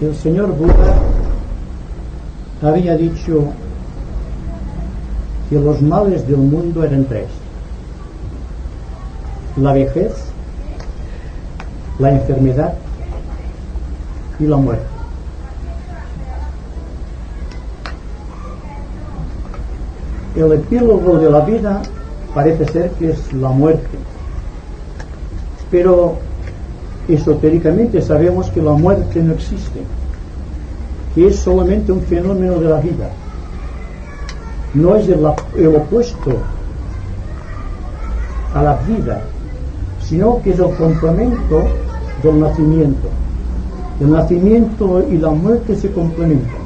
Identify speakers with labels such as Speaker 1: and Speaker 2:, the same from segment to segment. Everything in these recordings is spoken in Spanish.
Speaker 1: El señor Buda había dicho que los males del mundo eran tres: la vejez, la enfermedad y la muerte. El epílogo de la vida parece ser que es la muerte, pero esotéricamente sabemos que la muerte no existe, que es solamente un fenómeno de la vida, no es el opuesto a la vida, sino que es el complemento del nacimiento. El nacimiento y la muerte se complementan.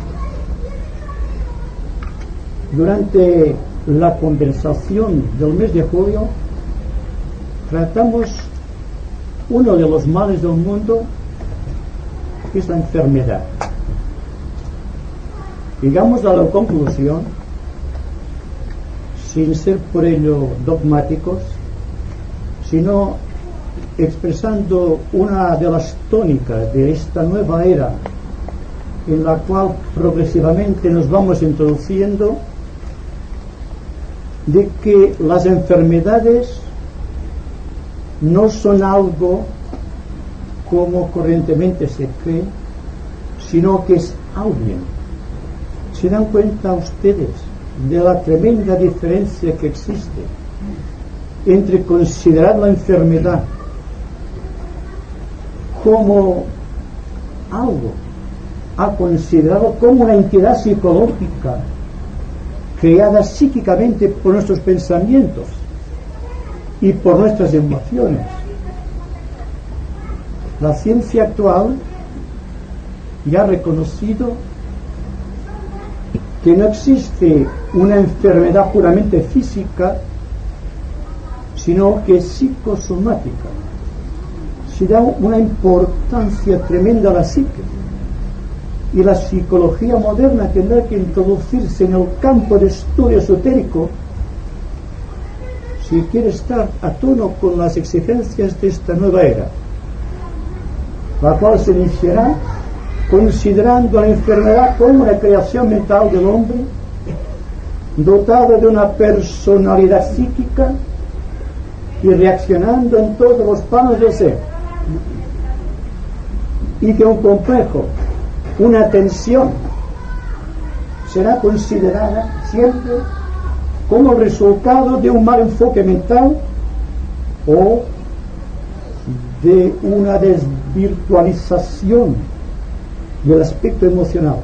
Speaker 1: Durante la conversación del mes de julio tratamos uno de los males del mundo, que es la enfermedad. Llegamos a la conclusión, sin ser por ello dogmáticos, sino expresando una de las tónicas de esta nueva era en la cual progresivamente nos vamos introduciendo, de que las enfermedades no son algo como corrientemente se cree, sino que es alguien. ¿Se dan cuenta ustedes de la tremenda diferencia que existe entre considerar la enfermedad como algo, a considerarlo como una entidad psicológica creada psíquicamente por nuestros pensamientos y por nuestras emociones? La ciencia actual ya ha reconocido que no existe una enfermedad puramente física, sino que es psicosomática. Se da una importancia tremenda a la psique, y la psicología moderna tendrá que introducirse en el campo de estudio esotérico si quiere estar a tono con las exigencias de esta nueva era, la cual se iniciará considerando la enfermedad como una creación mental del hombre, dotada de una personalidad psíquica y reaccionando en todos los planos del ser, y que un complejo, una tensión, será considerada siempre como resultado de un mal enfoque mental o de una desvirtualización del aspecto emocional.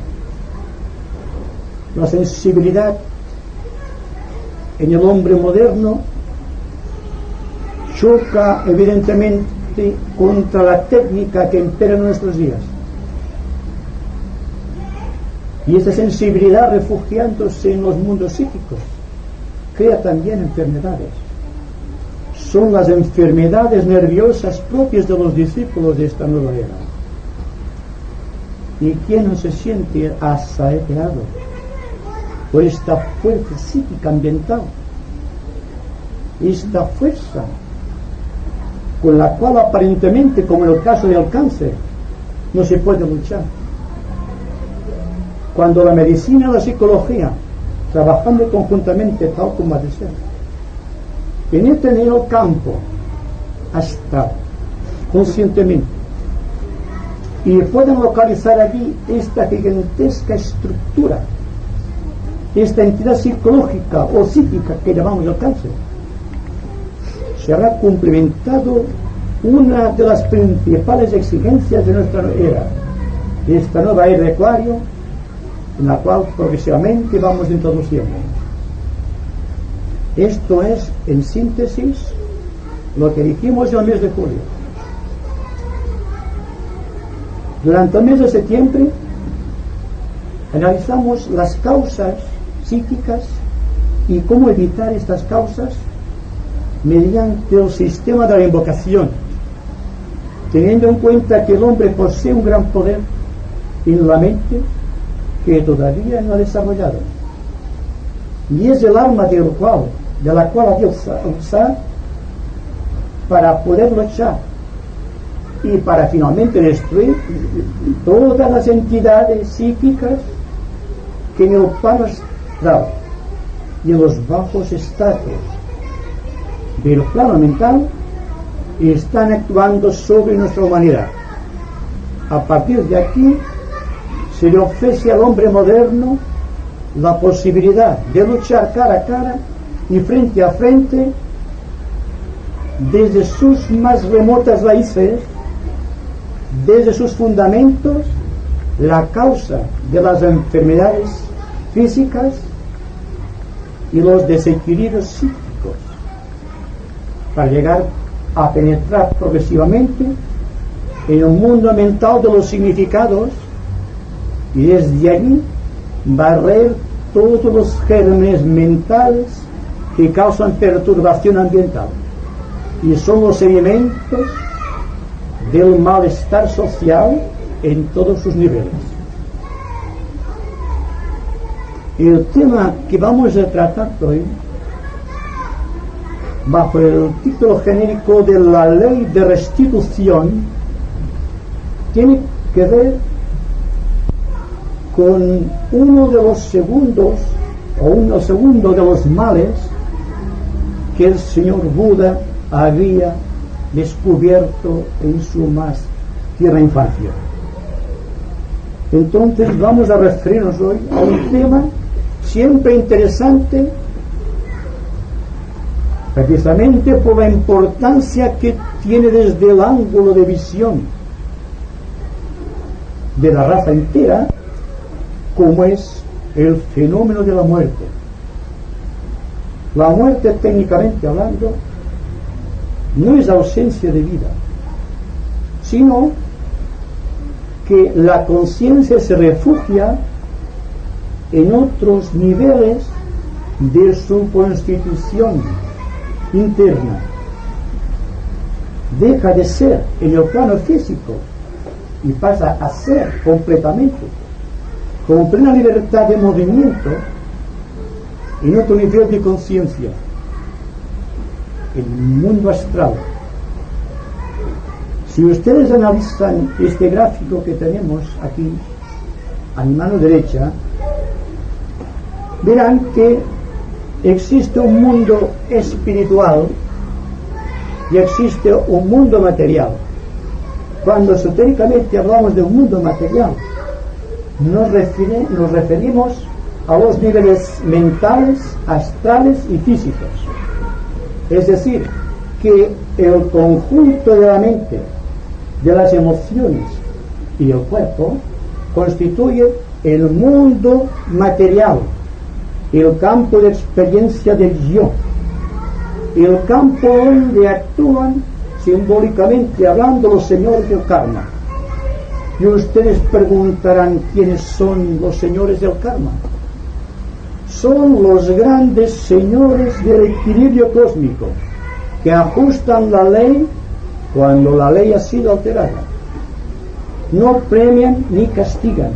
Speaker 1: La sensibilidad en el hombre moderno choca evidentemente contra la técnica que impera en nuestros días, y esta sensibilidad, refugiándose en los mundos psíquicos, crea también enfermedades. Son las enfermedades nerviosas propias de los discípulos de esta nueva era. ¿Y quién no se siente asaeteado por esta fuerza psíquica ambiental? Esta fuerza con la cual aparentemente, como en el caso del cáncer, no se puede luchar. Cuando la medicina y la psicología, trabajando conjuntamente tal como ha de ser, penetran en el campo hasta conscientemente y pueden localizar allí esta gigantesca estructura, esta entidad psicológica o psíquica que llamamos el cáncer, será cumplimentado una de las principales exigencias de nuestra era, de esta nueva era de Acuario, en la cual progresivamente vamos introduciendo. Esto es, en síntesis, lo que dijimos en el mes de julio. Durante el mes de septiembre analizamos las causas psíquicas y cómo evitar estas causas mediante el sistema de la invocación, teniendo en cuenta que el hombre posee un gran poder en la mente que todavía no ha desarrollado, y es el arma de la cual ha de usar para poder luchar y para finalmente destruir todas las entidades psíquicas que en el plano astral y en los bajos estratos del plano mental están actuando sobre nuestra humanidad. A partir de aquí se le ofrece al hombre moderno la posibilidad de luchar cara a cara y frente a frente desde sus más remotas raíces, desde sus fundamentos, la causa de las enfermedades físicas y los desequilibrios psíquicos, para llegar a penetrar progresivamente en el mundo mental de los significados y desde allí barrer todos los gérmenes mentales que causan perturbación ambiental y son los elementos del malestar social en todos sus niveles. El tema que vamos a tratar hoy, bajo el título genérico de la ley de restitución, tiene que ver con uno de los segundos de los males que el señor Buda había descubierto en su más tierna infancia. Entonces vamos a referirnos hoy a un tema siempre interesante, precisamente por la importancia que tiene desde el ángulo de visión de la raza entera, como es el fenómeno de la muerte. La muerte, técnicamente hablando, no es ausencia de vida, sino que la conciencia se refugia en otros niveles de su constitución interna. Deja de ser en el plano físico y pasa a ser completamente, con plena libertad de movimiento, en otro nivel de conciencia, el mundo astral. Si ustedes analizan este gráfico que tenemos aquí a mi mano derecha, verán que existe un mundo espiritual y existe un mundo material. Cuando esotéricamente hablamos de un mundo material, nos referimos a los niveles mentales, astrales y físicos. Es decir, que el conjunto de la mente, de las emociones y el cuerpo constituye el mundo material, el campo de experiencia del yo, el campo donde actúan simbólicamente hablando los señores del karma. Y ustedes preguntarán, ¿quiénes son los señores del karma? Son los grandes señores del equilibrio cósmico que ajustan la ley cuando la ley ha sido alterada. No premian ni castigan.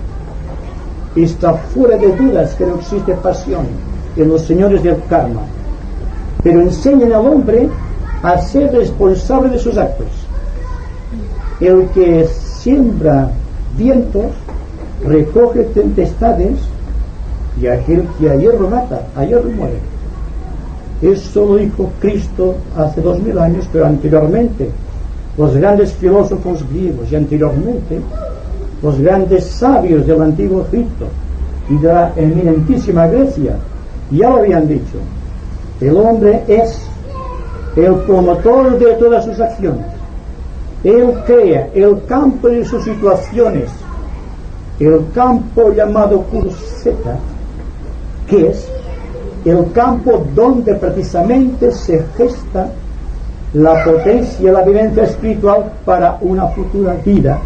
Speaker 1: Está fuera de dudas que no existe pasión en los señores del karma, pero enseñan al hombre a ser responsable de sus actos. El que siembra vientos recoge tempestades, y aquel que a hierro mata, a hierro muere. Eso lo dijo Cristo hace 2000 años, pero anteriormente los grandes filósofos griegos y anteriormente los grandes sabios del antiguo Egipto y de la eminentísima Grecia ya lo habían dicho. El hombre es el promotor de todas sus acciones. Él crea el campo de sus situaciones, el campo llamado Kurukshetra, que es el campo donde precisamente se gesta la potencia, la vivencia espiritual para una futura vida,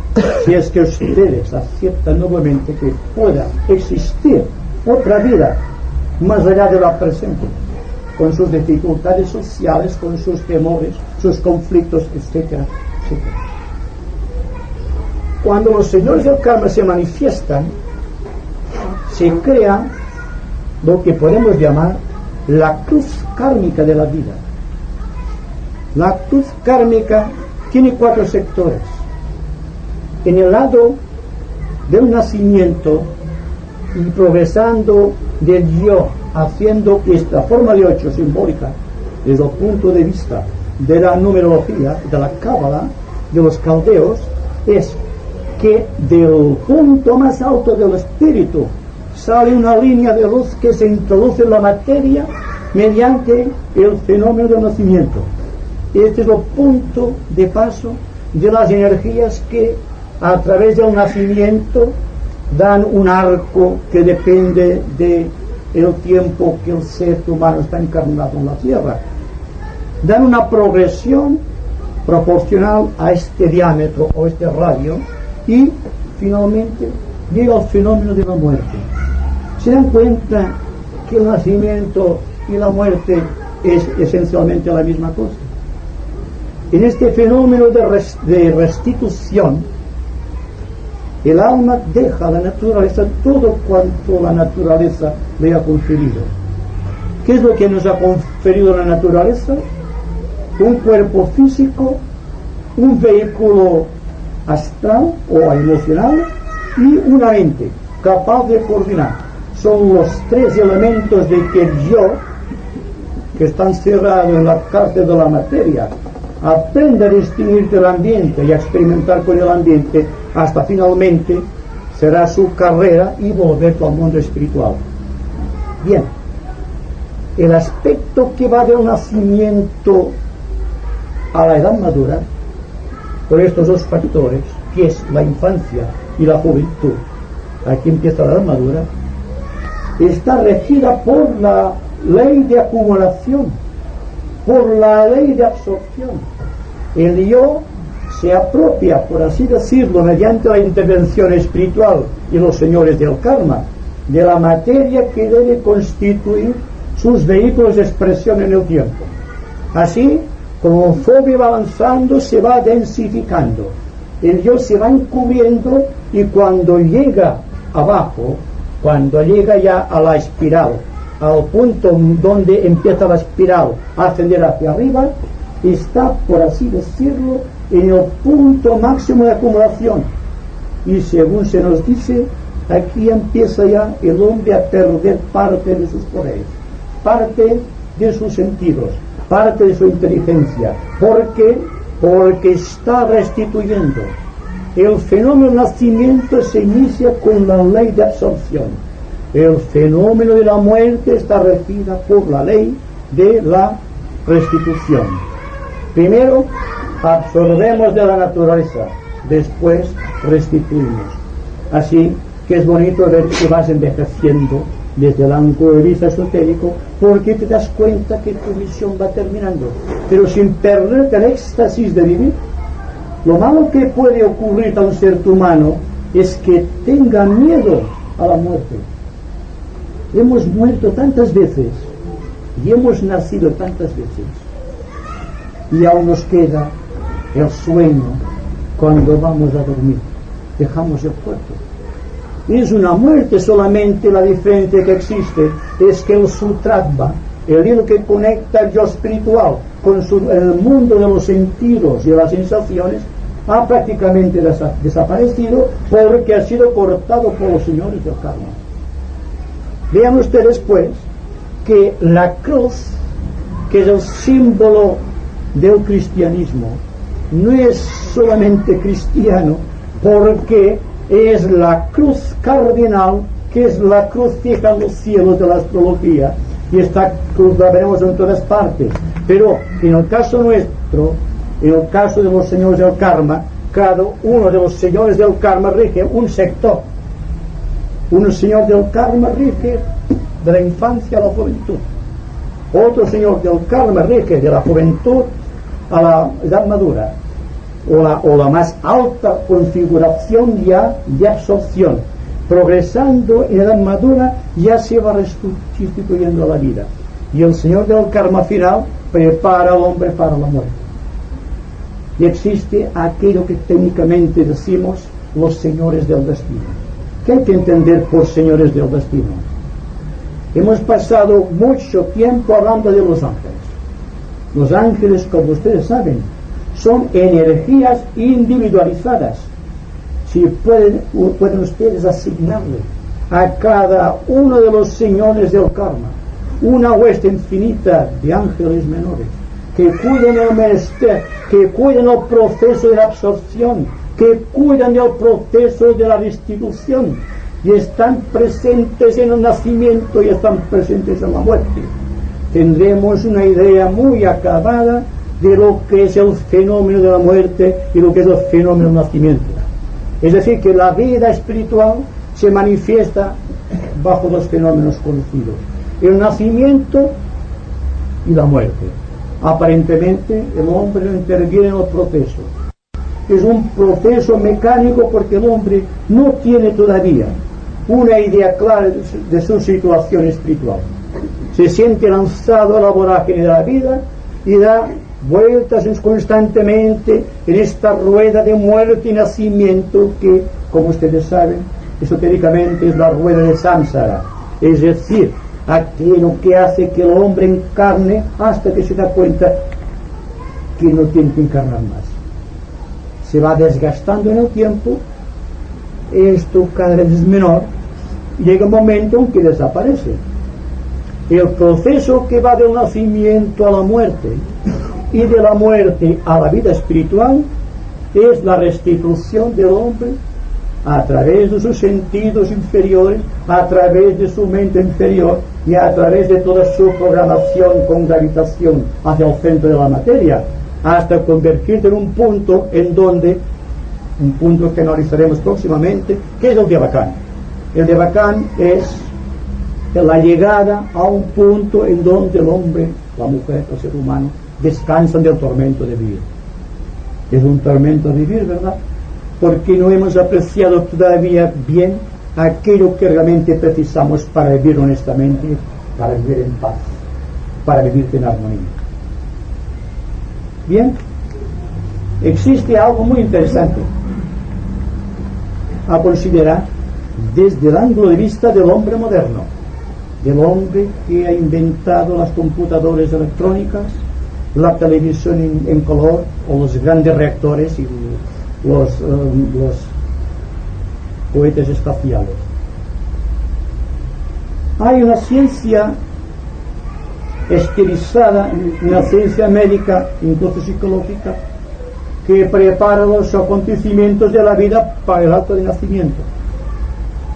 Speaker 1: si es que ustedes aceptan nuevamente que pueda existir otra vida más allá de la presente, con sus dificultades sociales, con sus temores, sus conflictos, etcétera, etcétera. Cuando los señores del karma se manifiestan, se crea lo que podemos llamar la cruz kármica de la vida. La cruz kármica tiene 4 sectores. En el lado del nacimiento y progresando del yo, haciendo esta forma de 8 simbólica desde el punto de vista de la numerología, de la cábala, de los caldeos, es que del punto más alto del espíritu sale una línea de luz que se introduce en la materia mediante el fenómeno del nacimiento. Este es el punto de paso de las energías que a través del nacimiento dan un arco que depende del tiempo que el ser humano está encarnado en la tierra. Dan una progresión proporcional a este diámetro o este radio y finalmente llega el fenómeno de la muerte. Se dan cuenta que el nacimiento y la muerte es esencialmente la misma cosa. En este fenómeno de restitución, el alma deja a la naturaleza todo cuanto la naturaleza le ha conferido. ¿Qué es lo que nos ha conferido la naturaleza? Un cuerpo físico, un vehículo astral o emocional y una mente capaz de coordinar. Son los 3 elementos de que el yo, que está encerrado en la cárcel de la materia, aprende a distinguir del ambiente y a experimentar con el ambiente hasta finalmente será su carrera y volver al mundo espiritual. Bien, el aspecto que va del nacimiento a la edad madura, por estos 2 factores, que es la infancia y la juventud, aquí empieza la edad madura, está regida por la ley de acumulación, por la ley de absorción. El yo se apropia, por así decirlo, mediante la intervención espiritual y los señores del karma, de la materia que debe constituir sus vehículos de expresión en el tiempo. Así, conforme va avanzando, se va densificando. El yo se va encubriendo y cuando llega abajo, cuando llega ya a la espiral, al punto donde empieza la espiral a ascender hacia arriba, está, por así decirlo, en el punto máximo de acumulación. Y según se nos dice, aquí empieza ya el hombre a perder parte de sus poderes, parte de sus sentidos, parte de su inteligencia. ¿Por qué? Porque está restituyendo. El fenómeno del nacimiento se inicia con la ley de absorción. El fenómeno de la muerte está regida por la ley de la restitución. Primero absorbemos de la naturaleza, después restituimos. Así que es bonito ver que vas envejeciendo desde el ángulo de vista esotérico, porque te das cuenta que tu misión va terminando, pero sin perderte el éxtasis de vivir. Lo malo que puede ocurrir a un ser humano es que tenga miedo a la muerte. Hemos muerto tantas veces y hemos nacido tantas veces, y aún nos queda el sueño cuando vamos a dormir. Dejamos el cuerpo. Es una muerte solamente. La diferencia que existe es que el sutratva, el hilo que conecta el yo espiritual con el mundo de los sentidos y de las sensaciones, ha prácticamente desaparecido porque ha sido cortado por los señores del karma. Vean ustedes pues que la cruz, que es el símbolo del cristianismo, no es solamente cristiano porque es la cruz cardinal, que es la cruz fija en los cielos de la astrología, y esta cruz la veremos en todas partes. Pero en el caso nuestro, en el caso de los señores del karma, cada uno de los señores del karma rige un sector. Un señor del karma rige de la infancia a la juventud. Otro señor del karma rige de la juventud a la edad madura, o la más alta configuración ya de absorción. Progresando en edad madura ya se va restituyendo la vida, y el señor del karma final prepara al hombre para la muerte. Y existe aquello que técnicamente decimos los señores del destino. ¿Qué hay que entender por señores del destino? Hemos pasado mucho tiempo hablando de los ángeles. Los ángeles, como ustedes saben, son energías individualizadas si pueden ustedes asignarle a cada uno de los señores del karma una hueste infinita de ángeles menores que cuiden el menester, que cuiden el proceso de la absorción, que cuidan del proceso de la restitución y están presentes en el nacimiento y están presentes en la muerte, tendremos una idea muy acabada de lo que es el fenómeno de la muerte y lo que es el fenómeno del nacimiento. Es decir, que la vida espiritual se manifiesta bajo dos fenómenos conocidos: el nacimiento y la muerte. Aparentemente el hombre no interviene en el proceso. Es un proceso mecánico porque el hombre no tiene todavía una idea clara de su situación espiritual. Se siente lanzado a la vorágine de la vida y da vueltas constantemente en esta rueda de muerte y nacimiento que, como ustedes saben, esotéricamente es la rueda de Samsara, es decir, aquello que hace que el hombre encarne hasta que se da cuenta que no tiene que encarnar más. Se va desgastando en el tiempo, esto cada vez es menor, y llega un momento en que desaparece. El proceso que va del nacimiento a la muerte y de la muerte a la vida espiritual es la restitución del hombre a través de sus sentidos inferiores, a través de su mente inferior y a través de toda su programación con gravitación hacia el centro de la materia, hasta convertirse en un punto que analizaremos próximamente, que es el Devacán. El Devacán es la llegada a un punto en donde el hombre, la mujer, el ser humano descansan del tormento de vivir. Es un tormento vivir, ¿verdad? Porque no hemos apreciado todavía bien aquello que realmente precisamos para vivir honestamente, para vivir en paz, para vivir en armonía. Bien, existe algo muy interesante a considerar desde el ángulo de vista del hombre moderno, del hombre que ha inventado las computadoras electrónicas, la televisión en color o los grandes reactores y los cohetes espaciales. Hay una ciencia estilizada, una ciencia médica, incluso psicológica, que prepara los acontecimientos de la vida para el acto de nacimiento.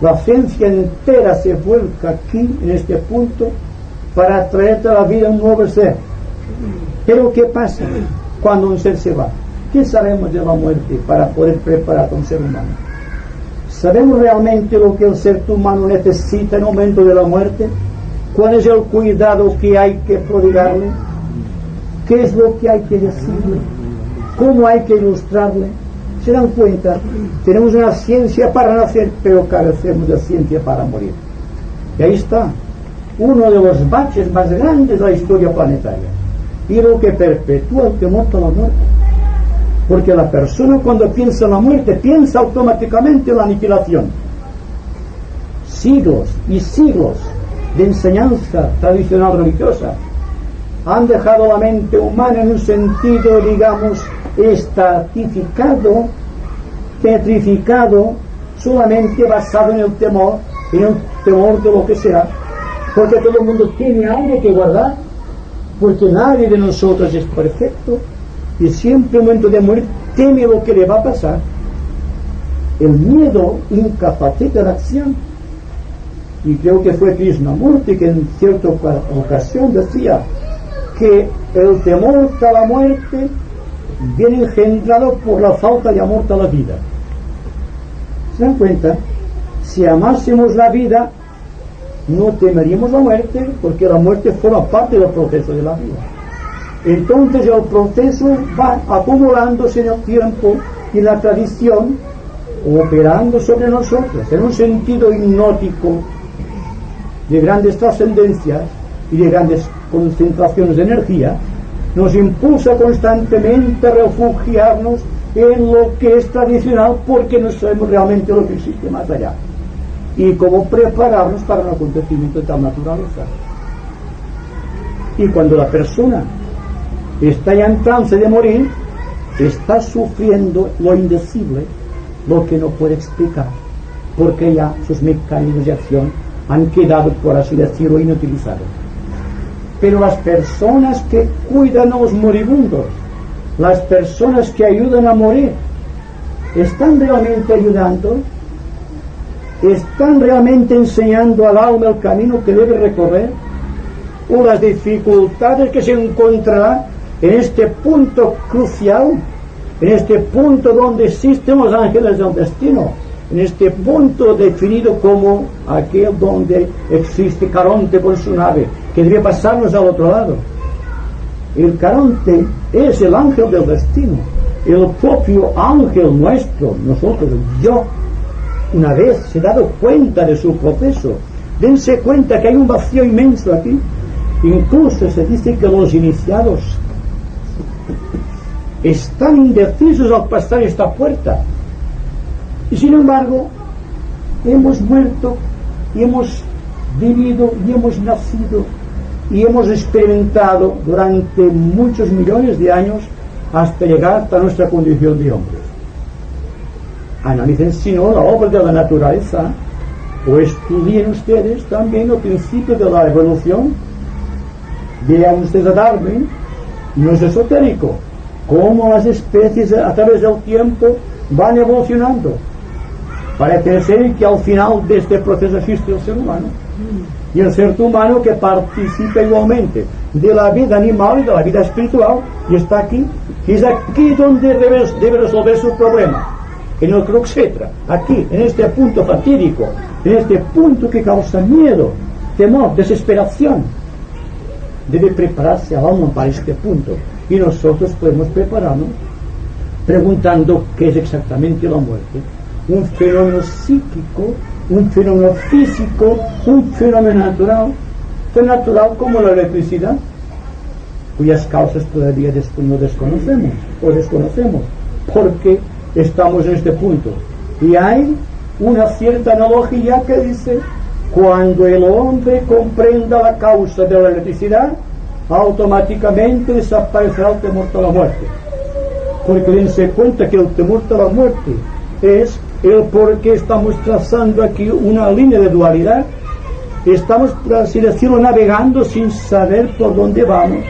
Speaker 1: La ciencia entera se vuelca aquí, en este punto, para traer a la vida un nuevo ser. Pero ¿qué pasa cuando un ser se va? ¿Qué sabemos de la muerte para poder preparar a un ser humano? ¿Sabemos realmente lo que el ser humano necesita en el momento de la muerte? ¿Cuál es el cuidado que hay que prodigarle? ¿Qué es lo que hay que decirle? ¿Cómo hay que ilustrarle? ¿Se dan cuenta? Tenemos una ciencia para nacer, pero carecemos de ciencia para morir. Y ahí está uno de los baches más grandes de la historia planetaria y lo que perpetúa el temor a la muerte. Porque la persona, cuando piensa en la muerte, piensa automáticamente en la aniquilación. Siglos y siglos de enseñanza tradicional religiosa han dejado la mente humana en un sentido, digamos, estatificado, petrificado, solamente basado en el temor de lo que será, porque todo el mundo tiene algo que guardar, porque nadie de nosotros es perfecto y siempre en el momento de morir teme lo que le va a pasar. El miedo incapacita la acción, y creo que fue Krishnamurti que en cierta ocasión decía que el temor a la muerte viene engendrado por la falta de amor a la vida. ¿Se dan cuenta? Si amásemos la vida, no temeríamos la muerte, porque la muerte forma parte del proceso de la vida. Entonces el proceso va acumulándose en el tiempo y la tradición, operando sobre nosotros en un sentido hipnótico de grandes trascendencias y de grandes concentraciones de energía, nos impulsa constantemente a refugiarnos en lo que es tradicional, porque no sabemos realmente lo que existe más allá y cómo prepararnos para un acontecimiento de tal naturaleza. Y cuando la persona está ya en trance de morir, está sufriendo lo indecible, lo que no puede explicar, porque ya sus mecanismos de acción han quedado, por así decirlo, inutilizados. Pero las personas que cuidan a los moribundos, las personas que ayudan a morir, ¿están realmente ayudando? ¿Están realmente enseñando al alma el camino que debe recorrer? ¿O las dificultades que se encontrará en este punto crucial, en este punto donde existen los ángeles del destino, en este punto definido como aquel donde existe Caronte con su nave, que debe pasarnos al otro lado? El Caronte es el ángel del destino, el propio ángel nuestro, nosotros, yo. Una vez se ha dado cuenta de su proceso, dense cuenta que hay un vacío inmenso aquí. Incluso se dice que los iniciados están indecisos al pasar esta puerta, y sin embargo hemos muerto y hemos vivido y hemos nacido y hemos experimentado durante muchos millones de años hasta llegar hasta nuestra condición de hombres. Analicen si no la obra de la naturaleza, o estudien ustedes también los principios de la evolución. Vean ustedes a Darwin, no es esotérico, cómo las especies a través del tiempo van evolucionando. Parece ser que al final de este proceso existe el ser humano, y el ser humano que participa igualmente de la vida animal y de la vida espiritual, y está aquí, y es aquí donde debe resolver su problema, en el Krukshetra, aquí, en este punto fatídico, en este punto que causa miedo, temor, desesperación. Debe prepararse al alma para este punto, y nosotros podemos prepararnos preguntando qué es exactamente la muerte. Un fenómeno psíquico, un fenómeno físico, un fenómeno natural, tan natural como la electricidad, cuyas causas todavía no desconocemos, porque estamos en este punto. Y hay una cierta analogía que dice: cuando el hombre comprenda la causa de la electricidad, automáticamente desaparecerá el temor a la muerte. Porque dense cuenta que el temor a la muerte es el por qué estamos trazando aquí una línea de dualidad. Estamos, por así decirlo, navegando sin saber por dónde vamos.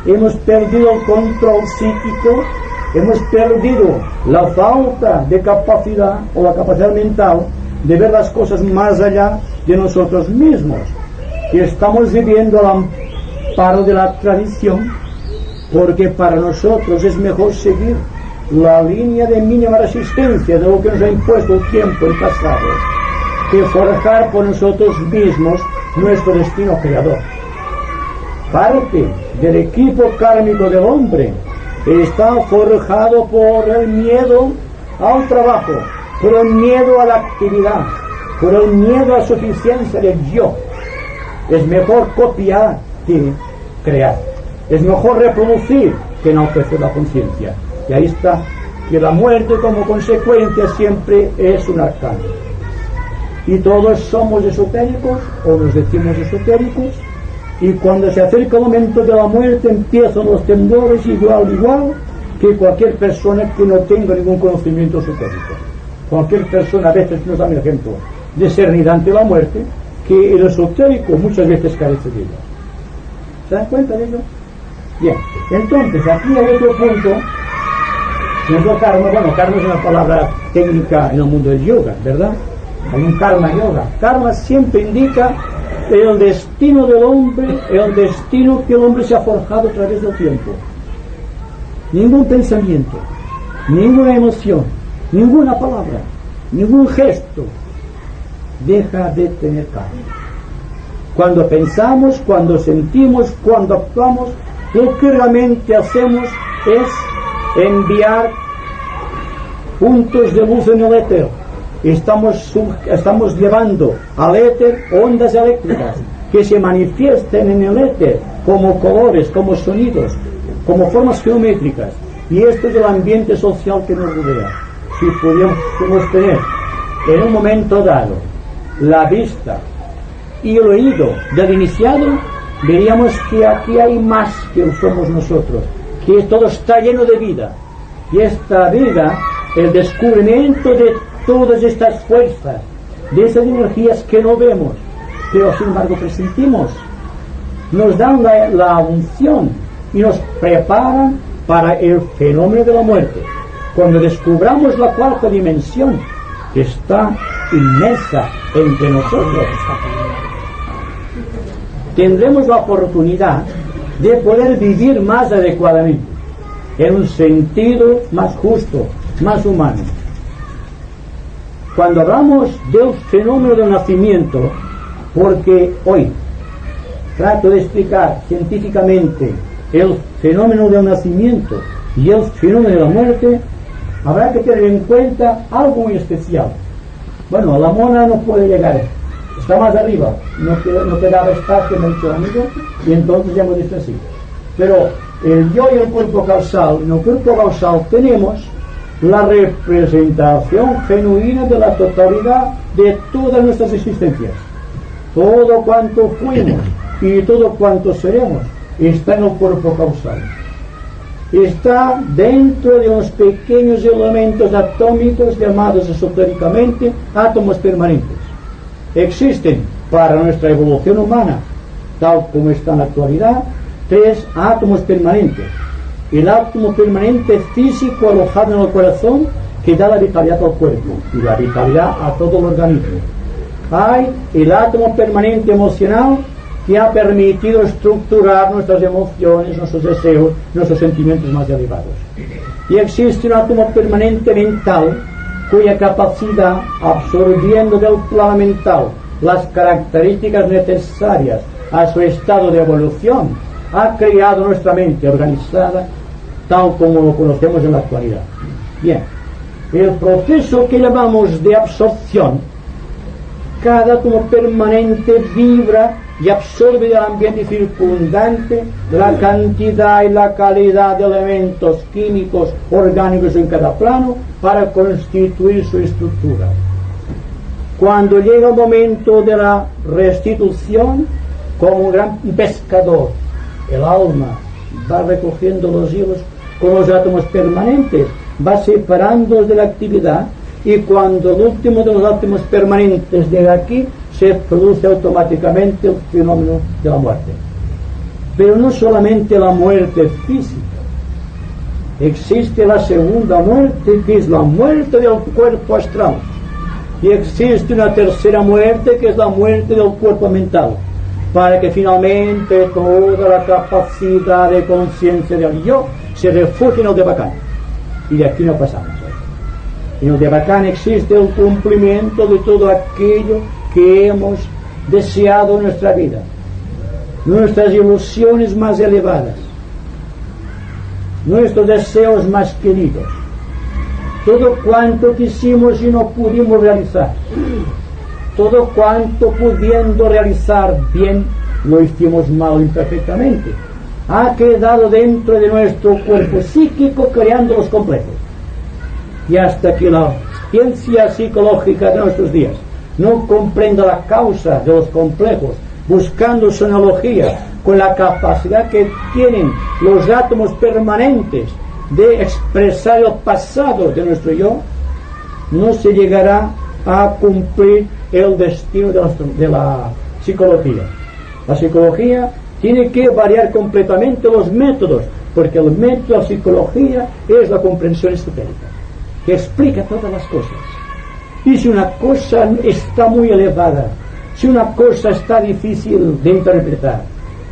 Speaker 1: Hemos perdido el control psíquico, hemos perdido la falta de capacidad o la capacidad mental de ver las cosas más allá de nosotros mismos, y estamos viviendo al amparo de la tradición, porque para nosotros es mejor seguir la línea de mínima resistencia de lo que nos ha impuesto el tiempo, el pasado, que forjar por nosotros mismos nuestro destino creador. Parte del equipo kármico del hombre está forjado por el miedo al trabajo, por el miedo a la actividad, por el miedo a la suficiencia del yo. Es mejor copiar que crear, es mejor reproducir que enaltecer la conciencia. Y ahí está, que la muerte como consecuencia siempre es un arcano. Y todos somos esotéricos, o nos decimos esotéricos, y cuando se acerca el momento de la muerte empiezan los temblores igual que cualquier persona que no tenga ningún conocimiento esotérico. Cualquier persona a veces nos da un ejemplo de serenidad ante la muerte, que el esotérico muchas veces carece de ella. ¿Se dan cuenta de ello? Bien, entonces aquí hay otro punto, que es lo karma. Bueno, karma es una palabra técnica en el mundo del yoga, ¿verdad? Hay un karma yoga. Karma siempre indica el destino del hombre, el destino que el hombre se ha forjado a través del tiempo. Ningún pensamiento, ninguna emoción, ninguna palabra, ningún gesto deja de tener karma. Cuando pensamos, cuando sentimos, cuando actuamos, lo que realmente hacemos es enviar puntos de luz en el éter. Estamos llevando al éter ondas eléctricas que se manifiesten en el éter como colores, como sonidos, como formas geométricas. Y esto es el ambiente social que nos rodea. Si pudiéramos tener en un momento dado la vista y el oído del iniciado, veríamos que aquí hay más que somos nosotros, que todo está lleno de vida, y esta vida el descubrimiento de todas estas fuerzas, de esas energías que no vemos, pero sin embargo presentimos, nos dan la unción y nos preparan para el fenómeno de la muerte. Cuando descubramos la cuarta dimensión, que está inmensa entre nosotros, tendremos la oportunidad de poder vivir más adecuadamente, en un sentido más justo, más humano. Cuando hablamos del fenómeno del nacimiento, porque hoy trato de explicar científicamente el fenómeno del nacimiento y el fenómeno de la muerte, habrá que tener en cuenta algo muy especial. Bueno, la mona no puede llegar, está más arriba, no quedaba espacio, me ha dicho el amigo, y entonces ya hemos dicho así. Pero el yo y el cuerpo causal, en el cuerpo causal tenemos la representación genuina de la totalidad de todas nuestras existencias. Todo cuanto fuimos y todo cuanto seremos está en el cuerpo causal. Está dentro de unos pequeños elementos atómicos llamados esotéricamente átomos permanentes. Existen para nuestra evolución humana, tal como está en la actualidad, 3 átomos permanentes. El átomo permanente físico alojado en el corazón, que da la vitalidad al cuerpo y la vitalidad a todo el organismo. Hay el átomo permanente emocional, que ha permitido estructurar nuestras emociones, nuestros deseos, nuestros sentimientos más elevados. Y existe un átomo permanente mental, cuya capacidad, absorbiendo del plano mental las características necesarias a su estado de evolución, ha creado nuestra mente organizada tal como lo conocemos en la actualidad. Bien, el proceso que llamamos de absorción, cada átomo permanente vibra y absorbe del ambiente circundante la cantidad y la calidad de elementos químicos orgánicos en cada plano para constituir su estructura. Cuando llega el momento de la restitución, como un gran pescador, el alma va recogiendo los hilos con los átomos permanentes, va separándolos de la actividad, y cuando el último de los átomos permanentes llega aquí, se produce automáticamente el fenómeno de la muerte. Pero no solamente la muerte física, existe la segunda muerte, que es la muerte del cuerpo astral, y existe una tercera muerte, que es la muerte del cuerpo mental, para que finalmente toda la capacidad de conciencia del yo se refugie en el Devacán, y de aquí no pasamos. En el Devacán existe el cumplimiento de todo aquello que hemos deseado en nuestra vida, nuestras ilusiones más elevadas, nuestros deseos más queridos, todo cuanto quisimos y no pudimos realizar, todo cuanto pudiendo realizar bien lo hicimos mal o imperfectamente, ha quedado dentro de nuestro cuerpo psíquico creando los complejos. Y hasta que la ciencia psicológica de nuestros días no comprenda la causa de los complejos, buscando su analogía con la capacidad que tienen los átomos permanentes de expresar el pasado de nuestro yo, no se llegará a cumplir el destino de la psicología. La psicología tiene que variar completamente los métodos, porque el método de la psicología es la comprensión esotérica, que explica todas las cosas. Y si una cosa está muy elevada, si una cosa está difícil de interpretar,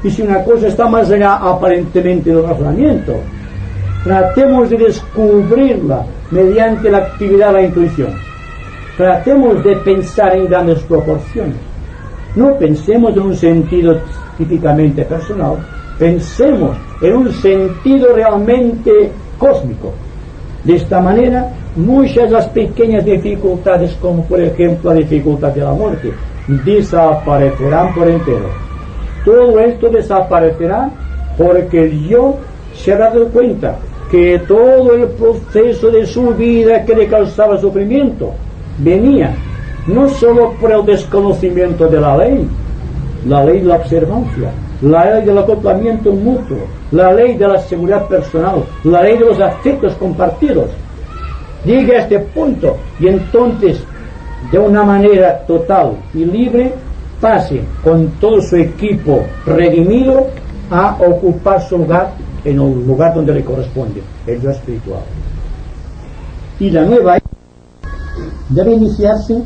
Speaker 1: y si una cosa está más allá aparentemente del razonamiento, tratemos de descubrirla mediante la actividad de la intuición. Tratemos de pensar en grandes proporciones. No pensemos en un sentido típicamente personal, pensemos en un sentido realmente cósmico. De esta manera, muchas de las pequeñas dificultades, como por ejemplo la dificultad de la muerte, desaparecerán por entero. Todo esto desaparecerá porque el yo se ha dado cuenta que todo el proceso de su vida que le causaba sufrimiento venía no solo por el desconocimiento de la ley de la observancia, la ley del acoplamiento mutuo, la ley de la seguridad personal, la ley de los afectos compartidos, llegue a este punto y entonces de una manera total y libre pase con todo su equipo redimido a ocupar su lugar en el lugar donde le corresponde, el yo espiritual. Y la nueva debe iniciarse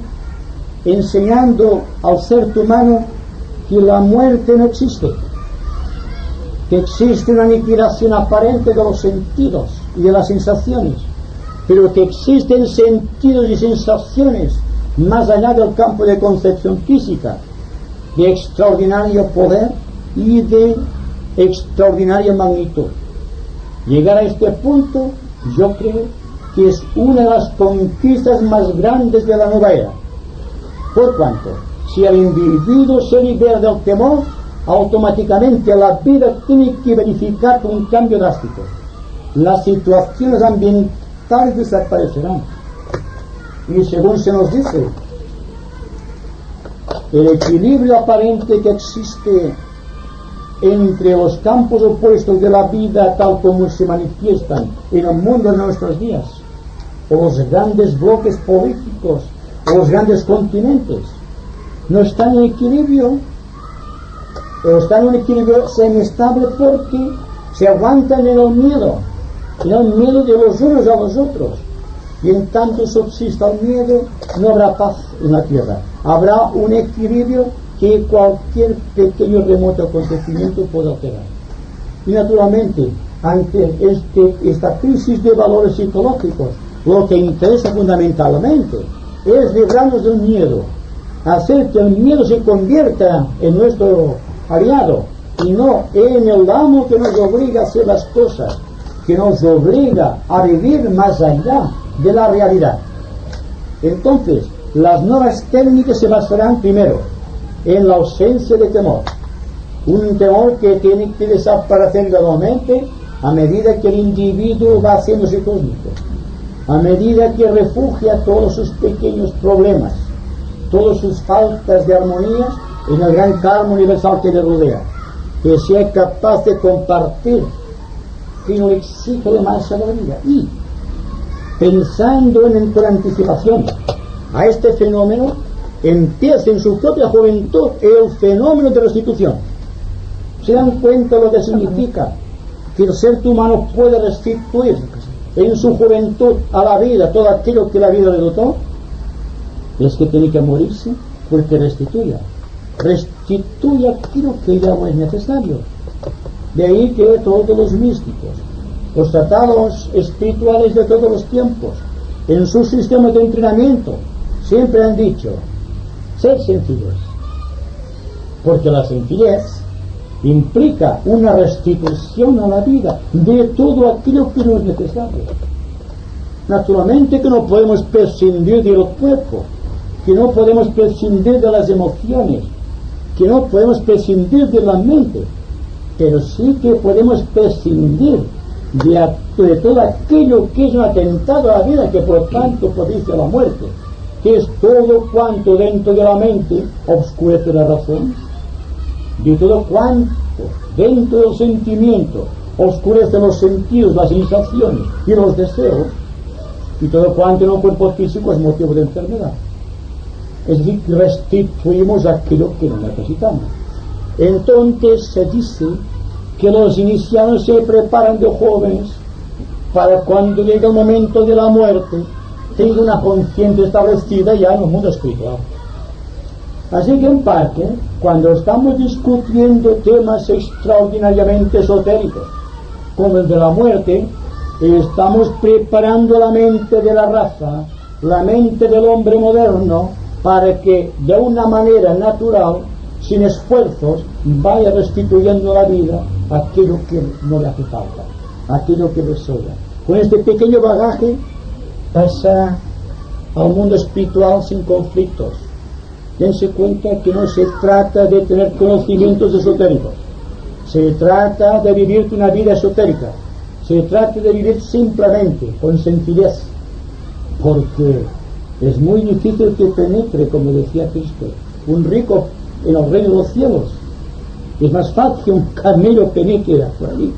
Speaker 1: enseñando al ser humano que la muerte no existe, que existe una aniquilación aparente de los sentidos y de las sensaciones, pero que existen sentidos y sensaciones más allá del campo de concepción física, de extraordinario poder y de extraordinaria magnitud. Llegar a este punto, yo creo que es una de las conquistas más grandes de la nueva era. Por cuanto, si el individuo se libera del temor, automáticamente la vida tiene que verificar un cambio drástico. Las situaciones ambientales desaparecerán. Y según se nos dice, el equilibrio aparente que existe entre los campos opuestos de la vida tal como se manifiestan en el mundo de nuestros días, o los grandes bloques políticos, o los grandes continentes, no están en equilibrio, o están en un equilibrio semiestable porque se aguantan en el miedo de los unos a los otros. Y en tanto subsista el miedo, no habrá paz en la tierra. Habrá un equilibrio que cualquier pequeño remoto acontecimiento puede alterar. Y naturalmente, ante esta crisis de valores psicológicos, lo que interesa fundamentalmente es librarnos del miedo, hacer que el miedo se convierta en nuestro aliado y no en el amo que nos obliga a hacer las cosas, que nos obliga a vivir más allá de la realidad. Entonces, las nuevas técnicas se basarán primero en la ausencia de temor, un temor que tiene que desaparecer gradualmente a medida que el individuo va haciéndose cósmico, a medida que refugia todos sus pequeños problemas, todas sus faltas de armonía en el gran karma universal que le rodea, que sea capaz de compartir que no le exige de más sabiduría. Y pensando con anticipación a este fenómeno, empieza en su propia juventud el fenómeno de restitución. ¿Se dan cuenta lo que significa? Que el ser humano puede restituir en su juventud a la vida todo aquello que la vida le dotó. Es que tiene que morirse porque restituya aquello que ya no es necesario. De ahí que todos los místicos, los tratados espirituales de todos los tiempos, en su sistema de entrenamiento, siempre han dicho: sed sencillos, porque la sencillez implica una restitución a la vida de todo aquello que no es necesario. Naturalmente que no podemos prescindir del cuerpo, que no podemos prescindir de las emociones, que no podemos prescindir de la mente, pero sí que podemos prescindir de todo aquello que es un atentado a la vida, que por tanto propicia la muerte, que es todo cuanto dentro de la mente obscurece la razón, de todo cuanto dentro del sentimiento oscurece los sentidos, las sensaciones y los deseos, y todo cuanto en el cuerpo físico es motivo de enfermedad. Es decir, restituimos aquello que no necesitamos. Entonces se dice que los iniciados se preparan de jóvenes para cuando llegue el momento de la muerte tenga una conciencia establecida ya en el mundo espiritual. Así que en parte, cuando estamos discutiendo temas extraordinariamente esotéricos como el de la muerte, estamos preparando la mente de la raza, la mente del hombre moderno, para que de una manera natural, sin esfuerzos, vaya restituyendo a la vida aquello que no le hace falta, aquello que le sobra. Con este pequeño bagaje pasa al mundo espiritual sin conflictos. Dense cuenta que no se trata de tener conocimientos esotéricos, se trata de vivir una vida esotérica, se trata de vivir simplemente, con sencillez, porque es muy difícil que penetre, como decía Cristo, un rico en el reino de los cielos. Es más fácil que un camello penetre por allí.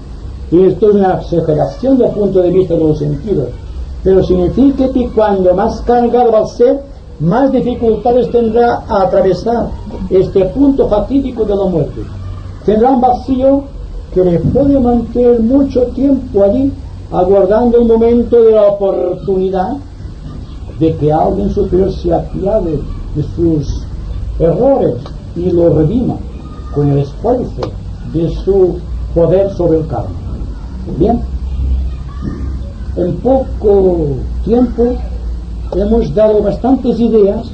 Speaker 1: Y esto es una exageración desde el punto de vista de los sentidos. pero significa que cuando más cargado va a ser, más dificultades tendrá a atravesar este punto fatídico de la muerte. Tendrá un vacío que le puede mantener mucho tiempo allí, aguardando el momento de la oportunidad de que alguien superior se apiade de sus errores y lo redima con el esfuerzo de su poder sobre el karma. Bien, en poco tiempo hemos dado bastantes ideas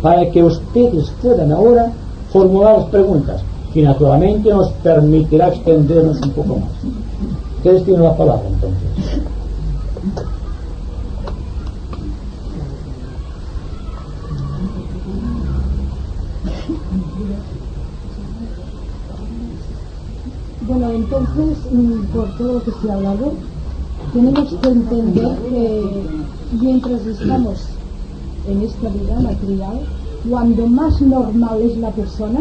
Speaker 1: para que ustedes puedan ahora formular las preguntas, que naturalmente nos permitirá extendernos un poco más. Ustedes tienen la palabra entonces.
Speaker 2: Bueno, entonces, por todo lo que se ha hablado, tenemos que entender que mientras estamos en esta vida material, cuando más normal es la persona,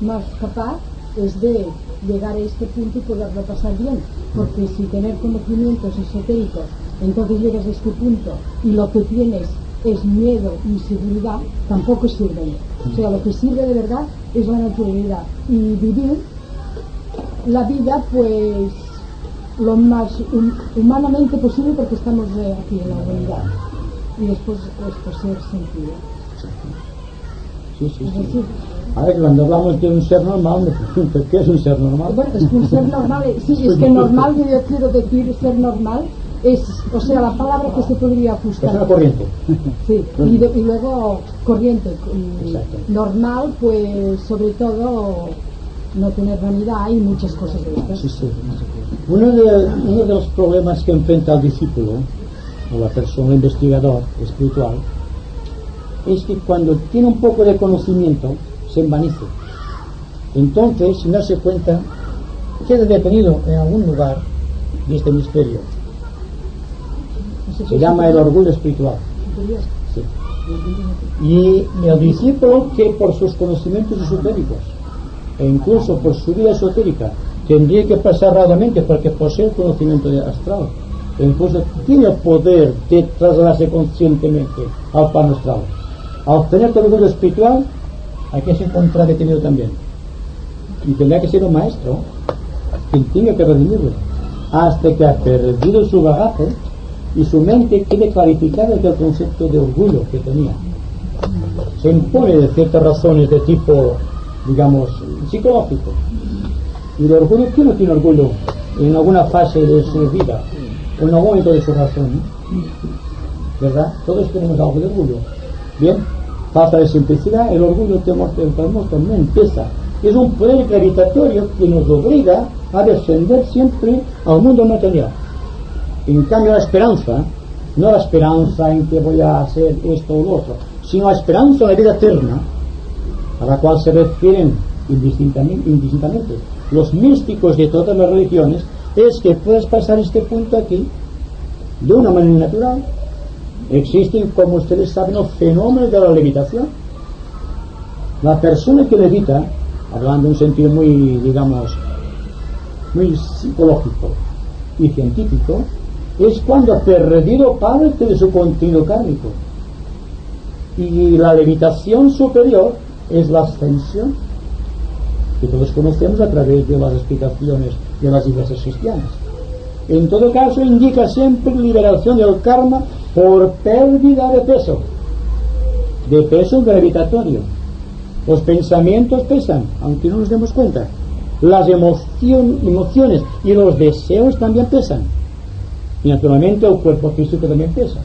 Speaker 2: más capaz es de llegar a este punto y poderlo pasar bien, porque si tener conocimientos esotéricos, entonces llegas a este punto y lo que tienes es miedo, inseguridad, tampoco sirve. O sea, lo que sirve de verdad es la naturalidad y vivir la vida pues lo más humanamente posible, porque estamos aquí en la humanidad, y después ser sentido.
Speaker 1: Sí. A ver, cuando hablamos de un ser normal, me pregunto, ¿qué es un ser normal?
Speaker 2: Bueno, es que un ser normal, sí, es que normal, yo quiero decir, ser normal es, o sea, la palabra que se podría ajustar.
Speaker 1: Es una corriente.
Speaker 2: Sí, y luego corriente. Normal, pues sobre todo no tener vanidad y muchas cosas de estas.
Speaker 1: Sí. Uno de los problemas que enfrenta el discípulo, o la persona, el investigador espiritual, es que cuando tiene un poco de conocimiento, se envanece. Entonces, sin darse cuenta, queda detenido en algún lugar de este misterio. Se llama el orgullo espiritual. Sí. Y el discípulo, que por sus conocimientos esotéricos e incluso por su vida esotérica tendría que pasar rápidamente porque posee el conocimiento astral, e incluso tiene el poder de trasladarse conscientemente al plano astral. Al obtener el orgullo espiritual, hay que se encontrar detenido también, y tendrá que ser un maestro quien tenga que redimirlo hasta que ha perdido su bagaje y su mente quede clarificada del concepto de orgullo que tenía. Se impone de ciertas razones de tipo, digamos, psicológico. Y el orgullo, ¿quién no tiene orgullo en alguna fase de su vida o en algún momento de su razón? ¿Verdad? Todos tenemos algo de orgullo. Bien, falta de simplicidad, el orgullo también pesa. Es un poder gravitatorio que nos obliga a descender siempre al mundo material. En cambio, la esperanza, no la esperanza en que voy a hacer esto o lo otro, sino la esperanza en la vida eterna, a la cual se refieren indistintamente los místicos de todas las religiones, es que puedes pasar este punto aquí de una manera natural. Existen, como ustedes saben, los fenómenos de la levitación. La persona que levita, hablando en un sentido muy, digamos, muy psicológico y científico, es cuando ha perdido parte de su continuo kármico. Y la levitación superior es la ascensión, que todos conocemos a través de las explicaciones de las iglesias cristianas. En todo caso, indica siempre liberación del karma por pérdida de peso gravitatorio. Los pensamientos pesan, aunque no nos demos cuenta. Las emociones y los deseos también pesan. Y naturalmente el cuerpo físico también pesa.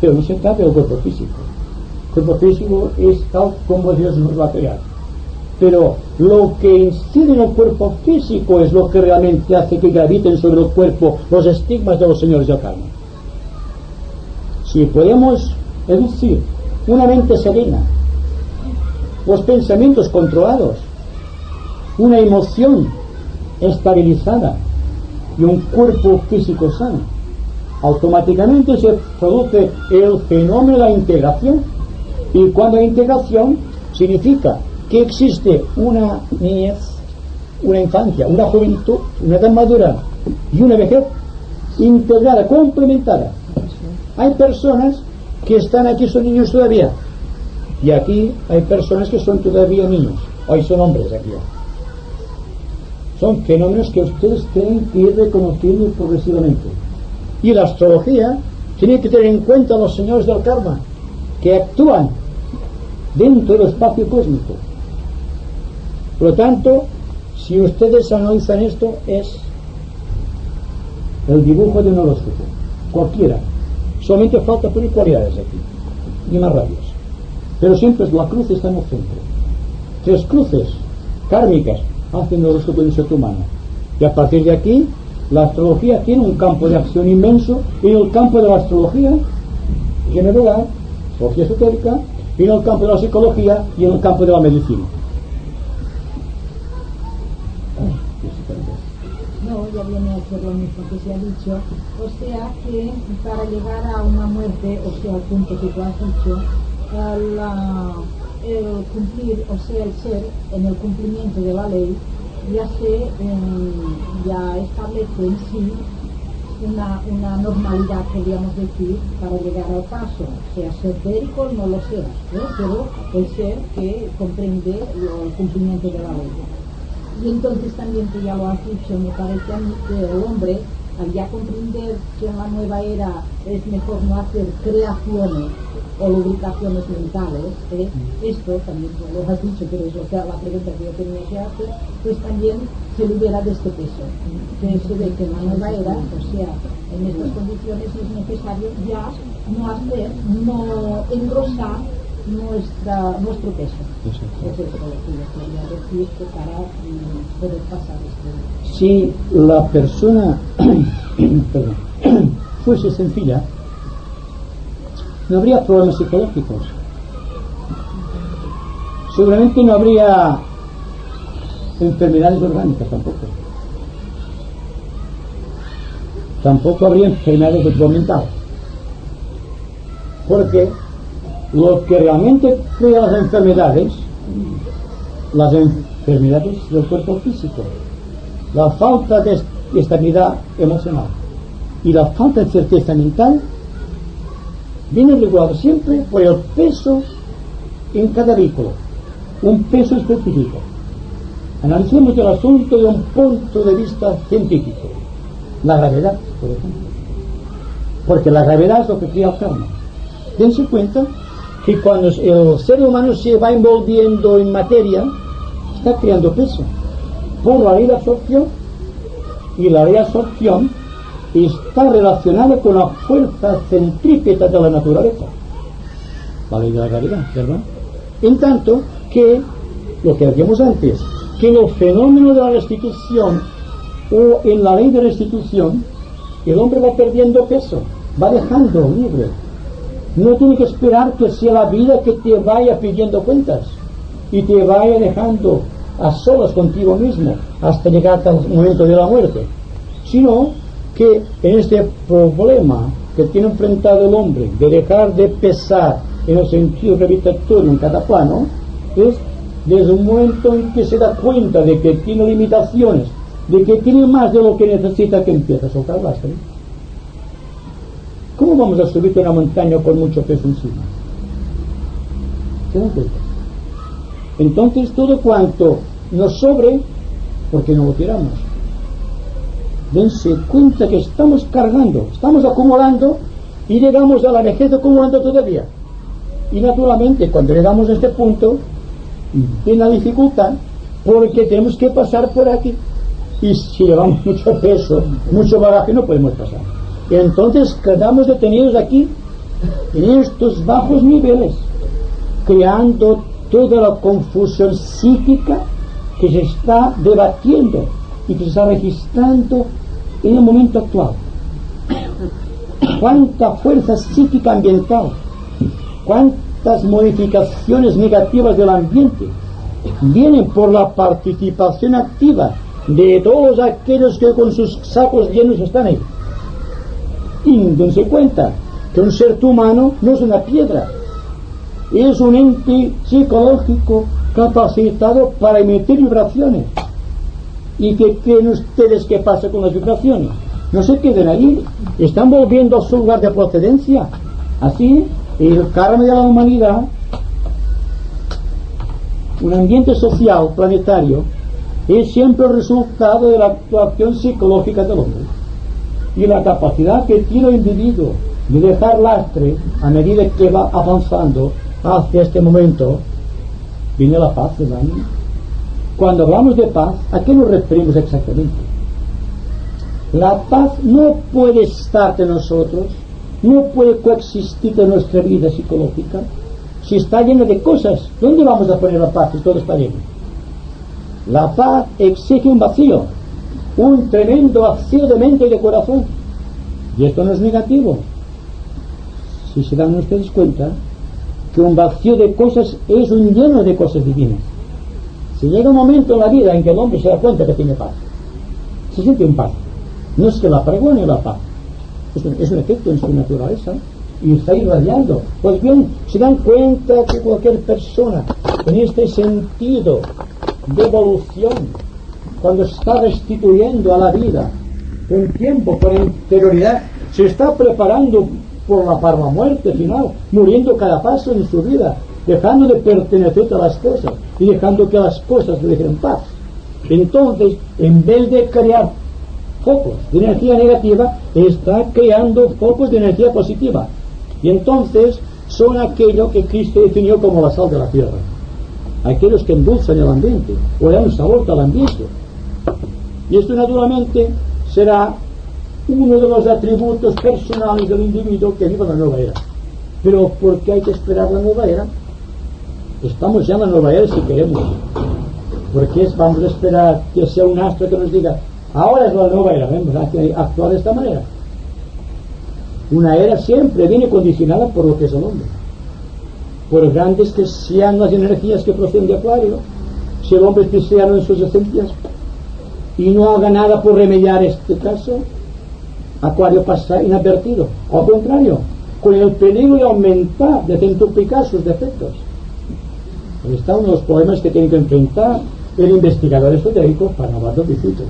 Speaker 1: Pero no se trata del cuerpo físico. El cuerpo físico es tal como Dios nos va a crear. Pero lo que incide en el cuerpo físico es lo que realmente hace que graviten sobre el cuerpo los estigmas de los señores del karma. Si podemos reducir una mente serena, los pensamientos controlados, una emoción estabilizada y un cuerpo físico sano, automáticamente se produce el fenómeno de la integración. Y cuando hay integración, significa que existe una niñez, una infancia, una juventud, una edad madura y una vejez integrada, complementada. Hay personas que están aquí, son niños todavía, y aquí hay personas que son todavía niños, hoy son hombres aquí. Son fenómenos que ustedes tienen que ir reconociendo progresivamente. Y la astrología tiene que tener en cuenta a los señores del karma, que actúan dentro del espacio cósmico. Por lo tanto, si ustedes analizan esto, es el dibujo de un horóscopo, cualquiera. Solamente falta poner cualidades aquí, ni más radios. Pero siempre la cruz está en el centro. 3 cruces kármicas hacen el horóscopo del ser humano. Y a partir de aquí, la astrología tiene un campo de acción inmenso. En el campo de la astrología general, astrología esotérica, y en el campo de la psicología y en el campo de la medicina.
Speaker 2: No, ya viene a ser lo mismo que se ha dicho. O sea que para llegar a una muerte, o sea, al punto que tú has dicho, el cumplir, o sea, el ser en el cumplimiento de la ley, ya establece en sí una normalidad, podríamos decir, para llegar al paso. Sea ser férico, no lo sea, pero el ser que comprende el cumplimiento de la ley. Y entonces también, que ya lo has dicho, me parece a mí que el hombre, al ya comprender que en la nueva era es mejor no hacer creaciones o lubricaciones mentales, esto también lo has dicho, pero es la pregunta que yo tenía que hacer, pues también se libera de este peso, de eso de que en la nueva era, o sea, en estas condiciones es necesario ya no engrosar nuestro peso. Es eso lo que yo quería decir, que para poder pasar esto.
Speaker 1: Si la persona fuese sencilla, no habría problemas psicológicos, seguramente no habría enfermedades orgánicas tampoco habría enfermedades de tipo mental, porque lo que realmente crea las enfermedades del cuerpo físico, la falta de estabilidad emocional y la falta de certeza mental, viene regulado siempre por el peso en cada vehículo, un peso específico. Analicemos el asunto de un punto de vista científico, la gravedad, por ejemplo, porque la gravedad es lo que crea el karma. Dense cuenta que cuando el ser humano se va envolviendo en materia, está creando peso por la ley de absorción, y la ley de absorción está relacionada con la fuerza centrípeta de la naturaleza, la ley de la gravedad, ¿verdad? En tanto que, lo que decíamos antes, que en el fenómeno de la restitución o en la ley de restitución, el hombre va perdiendo peso, va dejando libre. No tiene que esperar que sea la vida que te vaya pidiendo cuentas y te vaya dejando a solas contigo mismo hasta llegar hasta el momento de la muerte, sino que en este problema que tiene enfrentado el hombre de dejar de pesar en el sentido gravitatorio en cada plano, es desde un momento en que se da cuenta de que tiene limitaciones, de que tiene más de lo que necesita, que empieza a soltar lastre. ¿Cómo vamos a subir una montaña con mucho peso encima? ¿Se dan cuenta? Entonces todo cuanto nos sobre, porque no lo tiramos. Dense cuenta que estamos cargando, estamos acumulando, y llegamos a la vejez acumulando todavía. Y naturalmente cuando llegamos a este punto viene la dificultad, porque tenemos que pasar por aquí, y si llevamos mucho peso, mucho bagaje, no podemos pasar. Y entonces quedamos detenidos aquí en estos bajos niveles, creando toda la confusión psíquica que se está debatiendo y que se está registrando en el momento actual. Cuánta fuerza psíquica ambiental, cuántas modificaciones negativas del ambiente vienen por la participación activa de todos aquellos que con sus sacos llenos están ahí. Y dense cuenta que un ser humano no es una piedra, es un ente psicológico capacitado para emitir vibraciones. ¿Y qué creen ustedes que pasa con las vibraciones? no se queden ahí, están volviendo a su lugar de procedencia. Así, el karma de la humanidad, un ambiente social planetario, es siempre el resultado de la actuación psicológica del hombre y la capacidad que tiene el individuo de dejar lastre a medida que va avanzando hacia este momento. Viene la paz, ¿verdad? Cuando hablamos de paz, ¿a qué nos referimos exactamente? La paz no puede estar de nosotros, no puede coexistir en nuestra vida psicológica si está llena de cosas. ¿Dónde vamos a poner la paz si todo está lleno? La paz exige un vacío, un tremendo vacío de mente y de corazón, y esto no es negativo. Si se dan ustedes cuenta que un vacío de cosas es un lleno de cosas divinas. Si llega un momento en la vida en que el hombre se da cuenta que tiene paz, se siente en paz, no es que la pregone la paz, es un efecto en su naturaleza y está irradiando. Pues bien, se dan cuenta que cualquier persona en este sentido de evolución, cuando está restituyendo a la vida con tiempo, con interioridad, se está preparando para la muerte final, muriendo cada paso en su vida, dejando de pertenecer a las cosas y dejando que las cosas le dejen paz. Entonces, en vez de crear focos de energía negativa, está creando focos de energía positiva, y entonces son aquello que Cristo definió como la sal de la tierra, aquellos que endulzan el ambiente o le dan un sabor al ambiente. Y esto naturalmente será uno de los atributos personales del individuo que viva la nueva era. Pero ¿por qué hay que esperar la nueva era? Estamos ya en la nueva era si queremos. Porque vamos a esperar que sea un astro que nos diga ahora es la nueva era, vamos a actuar de esta manera. Una era siempre viene condicionada por lo que es el hombre, por grandes que sean las energías que proceden de Acuario. Si el hombre es cristiano en sus esencias y no haga nada por remediar este caso, Acuario pasa inadvertido. Al contrario, con el peligro de aumentar, de centuplicar sus defectos. Ahí está uno de los problemas que tiene que enfrentar el investigador esotérico para hablar del discípulo,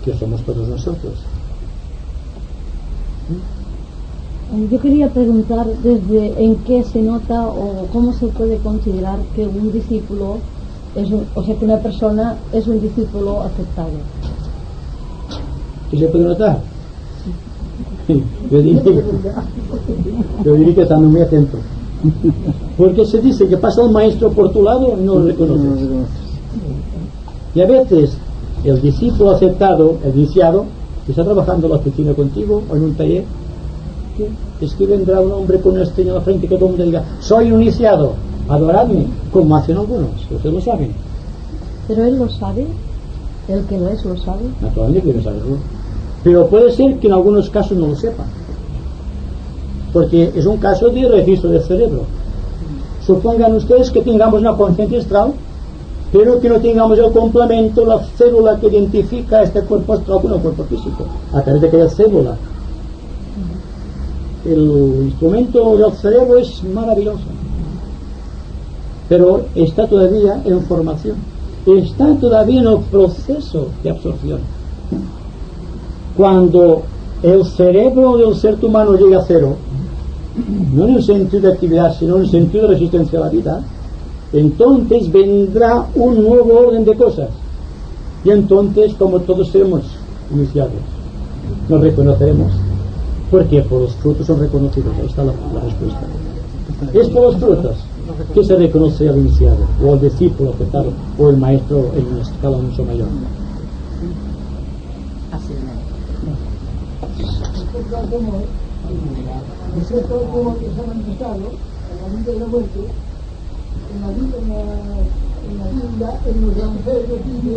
Speaker 1: que somos todos nosotros.
Speaker 2: Yo quería preguntar desde en qué se nota o cómo se puede considerar que un discípulo es que una persona es un discípulo aceptado.
Speaker 1: ¿Qué se puede notar? Yo diría que estando muy atento, porque se dice que pasa un maestro por tu lado y no lo reconoces. Y a veces el discípulo aceptado, el iniciado, que está trabajando en la oficina contigo o en un taller, es que vendrá un hombre con una estrella en la frente que todo el mundo diga soy un iniciado, adoradme, como hacen algunos, ustedes lo saben.
Speaker 2: Pero él lo sabe, el que lo es lo sabe.
Speaker 1: Naturalmente quiere saberlo, pero puede ser que en algunos casos no lo sepa, porque es un caso de registro del cerebro. Supongan ustedes que tengamos una conciencia astral, pero que no tengamos el complemento, la célula que identifica este cuerpo astral con el cuerpo físico, a través de aquella célula. El instrumento del cerebro es maravilloso, pero está todavía en formación, está todavía en el proceso de absorción. Cuando el cerebro del ser humano llega a cero, no en el sentido de actividad, sino en el sentido de resistencia a la vida, entonces vendrá un nuevo orden de cosas, y entonces, como todos seremos iniciados, nos reconoceremos. Porque por los frutos son reconocidos. Ahí está la respuesta. Es por los frutos que se reconoce al iniciado, o al discípulo aceptado, o el maestro en una escala mucho mayor.
Speaker 3: Así es.
Speaker 4: Como que se ha manifestado en la vida y la muerte, en la Biblia, en los evangelios dice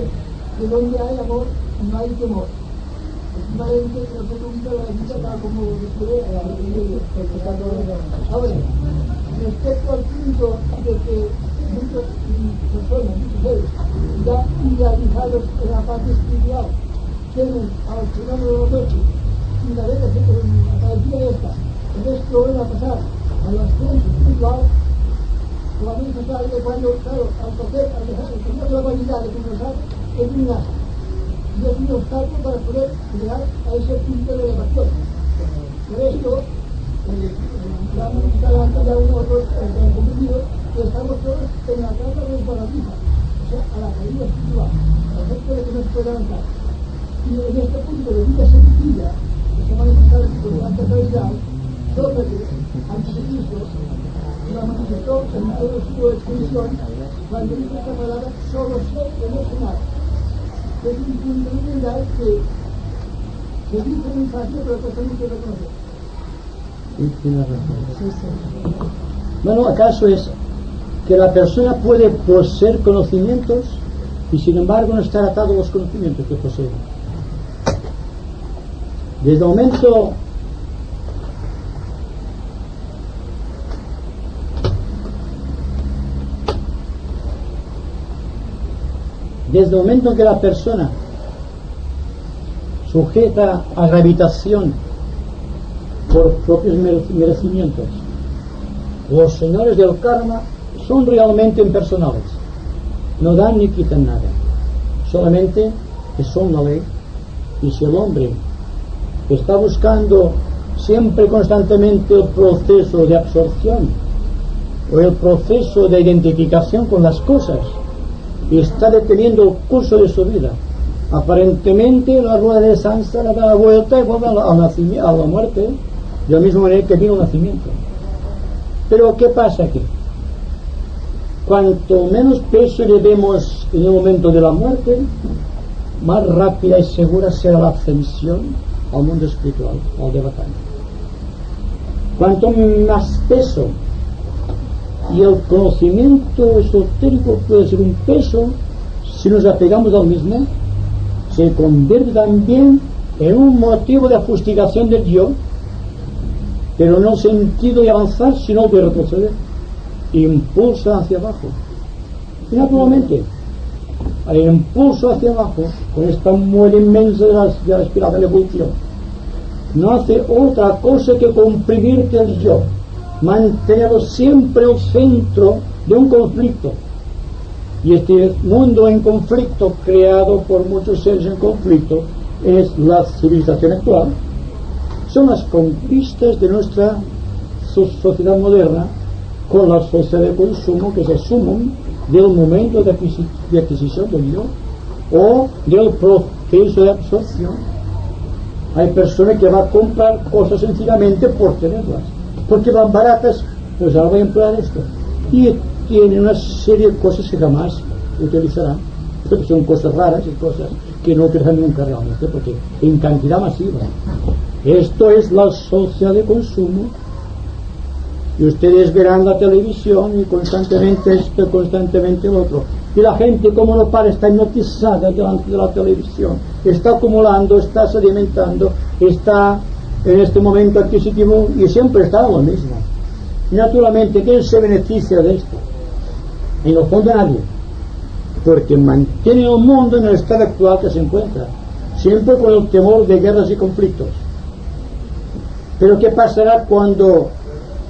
Speaker 4: que donde hay amor no hay temor. Efectivamente, la pregunta la vida está como después ahora, respecto al punto de que muchas personas, muchos seres, ya idealizados en la parte espiritual, tienen al fenómeno de la muerte y la vez que cada día esta, entonces lo van a pasar a la experiencia espiritual, lo van a pasar cuando, claro, al tocar, al dejar, el tener la cualidad de conversar, es un gasto. Y y es un obstáculo para poder llegar a ese punto de elevación. Por esto, ya hemos estado antes ya uno otro entendido que estamos todos en la casa del paradigma, o sea, a la caída espiritual, al efecto de que no se puede avanzar. Y en este punto de vida sencilla, que se manifestado por el anterior, sobre que antes de Cristo la manifestó en toda su extensión cuando dice esta palabra, solo sé que no sé nada. Es un punto de humildad que se dice muy fácil, pero cuesta mucho reconocer.
Speaker 1: Sí, tiene razón. Bueno, ¿acaso es que la persona puede poseer conocimientos y sin embargo no estar atado a los conocimientos que posee? Desde el momento en que la persona sujeta a gravitación por propios merecimientos, los señores del karma son realmente impersonales, no dan ni quitan nada, solamente que son la ley. Y si el hombre está buscando siempre constantemente el proceso de absorción o el proceso de identificación con las cosas y está deteniendo el curso de su vida, aparentemente la rueda de samsara da la vuelta y vuelve a la muerte de la misma manera que vino el nacimiento. Pero ¿qué pasa aquí? Cuanto menos peso le demos en el momento de la muerte, más rápida y segura será la ascensión al mundo espiritual, al de batalla. Cuanto más peso, y el conocimiento esotérico puede ser un peso, si nos apegamos al mismo, se convierte también en un motivo de fustigación del yo, pero no sentido de avanzar, sino de retroceder, impulsa hacia abajo. Y naturalmente, al impulso hacia abajo, con esta muela inmensa de la espiral de la evolución, no hace otra cosa que comprimirte el yo, mantenerlo siempre el centro de un conflicto. Y este mundo en conflicto, creado por muchos seres en conflicto, es la civilización actual. Son las conquistas de nuestra sociedad moderna con la sociedad de consumo que se suman del momento de adquisición del yo o del proceso de absorción. Hay personas que van a comprar cosas sencillamente por tenerlas, porque van baratas, pues ahora voy a emplear esto, y tienen una serie de cosas que jamás utilizarán, porque son cosas raras y cosas que no utilizan nunca realmente, porque en cantidad masiva. Esto es la sociedad de consumo, y ustedes verán la televisión y constantemente esto, constantemente lo otro, y la gente, como no para, está hipnotizada delante de la televisión, está acumulando, está sedimentando, está en este momento adquisitivo, y siempre está lo mismo. Y naturalmente, ¿quién se beneficia de esto? En el fondo nadie, porque mantiene el mundo en el estado actual que se encuentra, siempre con el temor de guerras y conflictos. Pero ¿qué pasará cuando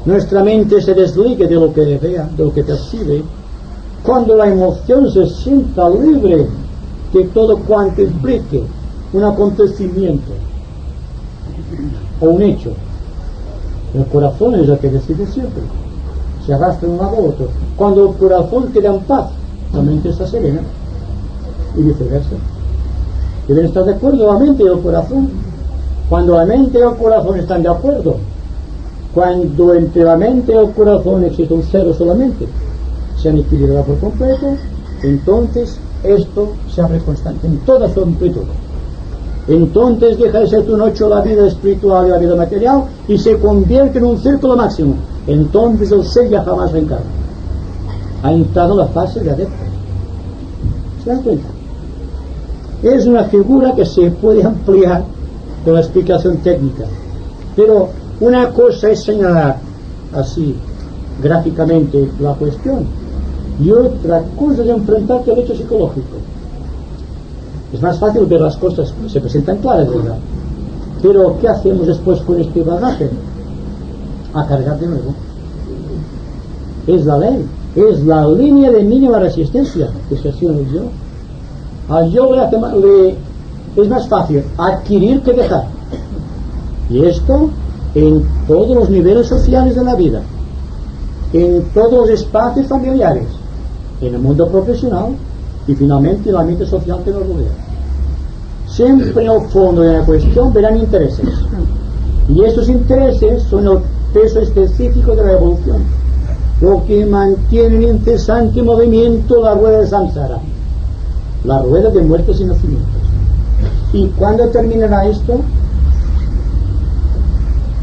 Speaker 1: nuestra mente se desligue de lo que vea, de lo que percibe, cuando la emoción se sienta libre de todo cuanto implique un acontecimiento o un hecho? El corazón es el que decide siempre, se arrastra de un lado a otro. Cuando el corazón queda en paz, la mente está serena, y viceversa. Deben estar de acuerdo la mente y el corazón. Cuando la mente y el corazón están de acuerdo, cuando entre la mente y el corazón existe un cero solamente, se han equilibrado por completo, entonces esto se abre constante en toda su amplitud. Entonces deja de ser un 8 la vida espiritual y la vida material y se convierte en un círculo máximo. Entonces el ser ya jamás reencarna. Ha entrado en la fase de adepto. ¿Se dan cuenta? Es una figura que se puede ampliar con la explicación técnica, pero una cosa es señalar así gráficamente la cuestión y otra cosa es enfrentarte al hecho psicológico. Es más fácil ver las cosas, se presentan claras, ¿verdad? Pero ¿qué hacemos después con este bagaje? A cargar de nuevo. Es la ley, es la línea de mínima resistencia que se acciona el yo. Al yo le es más fácil adquirir que dejar. Y esto en todos los niveles sociales de la vida, en todos los espacios familiares, en el mundo profesional y finalmente en el ambiente social que nos rodea. Siempre en el fondo de la cuestión verán intereses, y estos intereses son el peso específico de la evolución, lo que mantiene en incesante movimiento la rueda de samsara, la rueda de muertes y nacimientos. ¿Y cuándo terminará esto?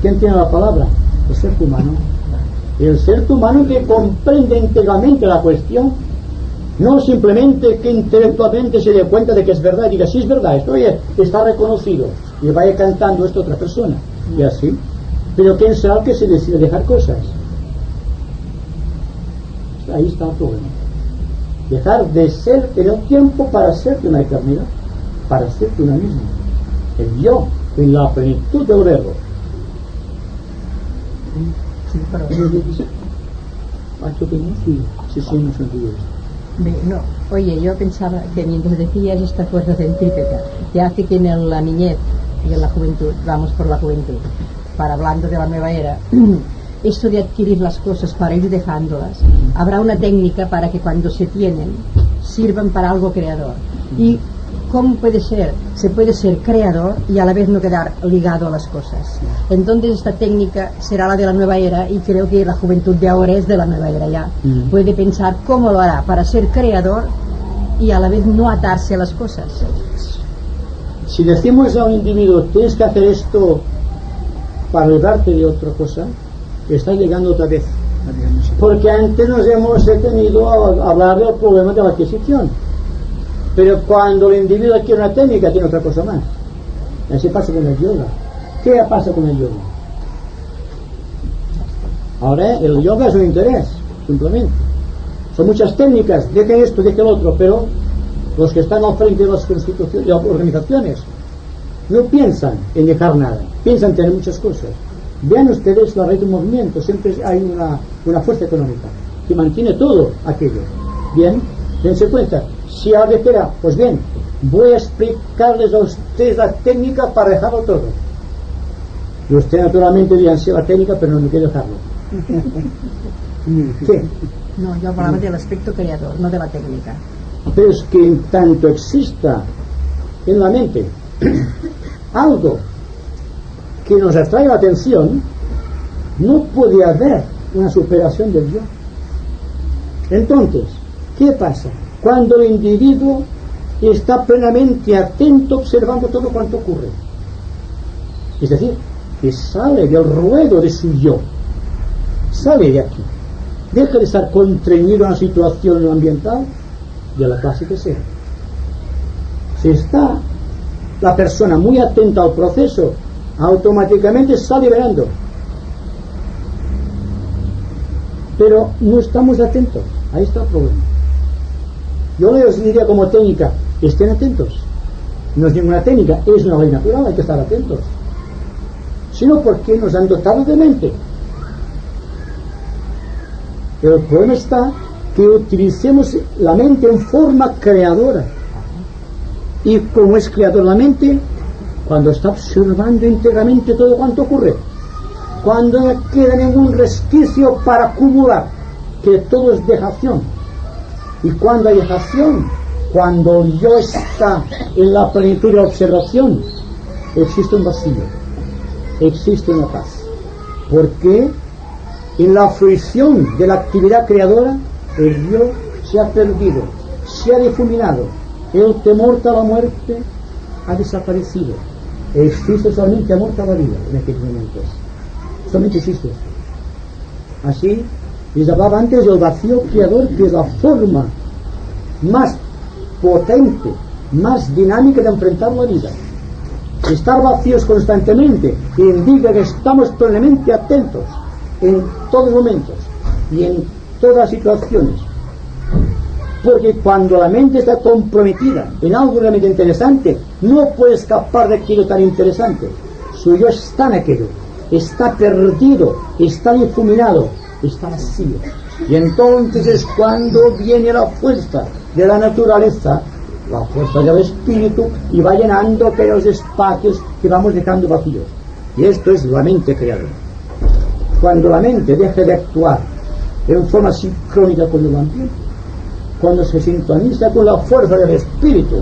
Speaker 1: ¿Quién tiene la palabra? El ser humano. El ser humano que comprende integralmente la cuestión, no simplemente que intelectualmente se dé cuenta de que es verdad y diga, sí es verdad, esto está reconocido, y vaya cantando esto a otra persona, y así. Pero ¿quién será el que se decide dejar cosas? Ahí está el problema. Dejar de ser en el tiempo para ser de una eternidad, para ser de una misma. El yo, en la plenitud del verbo.
Speaker 3: Sí, pero... No, oye, yo pensaba que mientras decías esta fuerza centrípeta que hace que en la niñez y en la juventud, vamos por la juventud, para hablando de la nueva era, esto de adquirir las cosas para ir dejándolas, habrá una técnica para que cuando se tienen sirvan para algo creador. Y ¿cómo puede ser? Se puede ser creador y a la vez no quedar ligado a las cosas. Entonces esta técnica será la de la nueva era, y creo que la juventud de ahora es de la nueva era ya. Puede pensar cómo lo hará para ser creador y a la vez no atarse a las cosas.
Speaker 1: Si decimos a un individuo, tienes que hacer esto para librarte de otra cosa, estás llegando otra vez. Porque antes nos hemos detenido a hablar del problema de la adquisición. Pero cuando el individuo adquiere una técnica, tiene otra cosa más. Así pasa con el yoga. ¿Qué pasa con el yoga? Ahora el yoga es un interés, simplemente. Son muchas técnicas, dejen esto, dejen el otro, pero los que están al frente de las constituciones, de las organizaciones, no piensan en dejar nada, piensan en tener muchas cosas. Vean ustedes la red de movimiento, siempre hay una fuerza económica que mantiene todo aquello. Bien, dense cuenta. Si ahora espera, pues bien, voy a explicarles a ustedes la técnica para dejarlo todo. Y usted naturalmente dirán, sí, la técnica, pero no me quiero dejarlo. ¿Qué?
Speaker 3: No, yo hablaba del aspecto creador, no de la técnica.
Speaker 1: Pero es que en tanto exista en la mente algo que nos atrae la atención, no puede haber una superación del yo. Entonces, ¿qué pasa? Cuando el individuo está plenamente atento observando todo cuanto ocurre, es decir, que sale del ruedo de su yo, sale de aquí, deja de estar contrañido a una situación ambiental de la clase que sea. Si está la persona muy atenta al proceso, automáticamente está liberando. Pero no estamos atentos, ahí está el problema. Yo les diría como técnica, estén atentos. No es ninguna técnica, es una ley natural, hay que estar atentos. Sino porque nos han dotado de mente. El problema está que utilicemos la mente en forma creadora. Y como es creadora la mente, cuando está observando íntegramente todo cuanto ocurre, cuando no queda ningún resquicio para acumular, que todo es dejación. Y cuando hay dejación, cuando el yo está en la plenitud de la observación, existe un vacío, existe una paz. Porque en la fruición de la actividad creadora, el yo se ha perdido, se ha difuminado, el temor a la muerte ha desaparecido. Existe solamente amor a la vida en aquellos momentos. Solamente existe. Así, les hablaba antes del vacío creador, que es la forma más potente, más dinámica de enfrentar la vida. Estar vacíos constantemente indica que estamos plenamente atentos en todos los momentos y en todas las situaciones. Porque cuando la mente está comprometida en algo realmente interesante, no puede escapar de aquello tan interesante. Su yo está en aquello, está perdido, está difuminado, está vacío. Y entonces es cuando viene la fuerza de la naturaleza la fuerza del espíritu y va llenando aquellos espacios que vamos dejando vacíos. Y esto es la mente creadora. Cuando la mente deje de actuar en forma sincrónica con el ambiente, cuando se sintoniza con la fuerza del espíritu,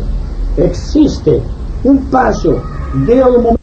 Speaker 1: existe un paso de un momento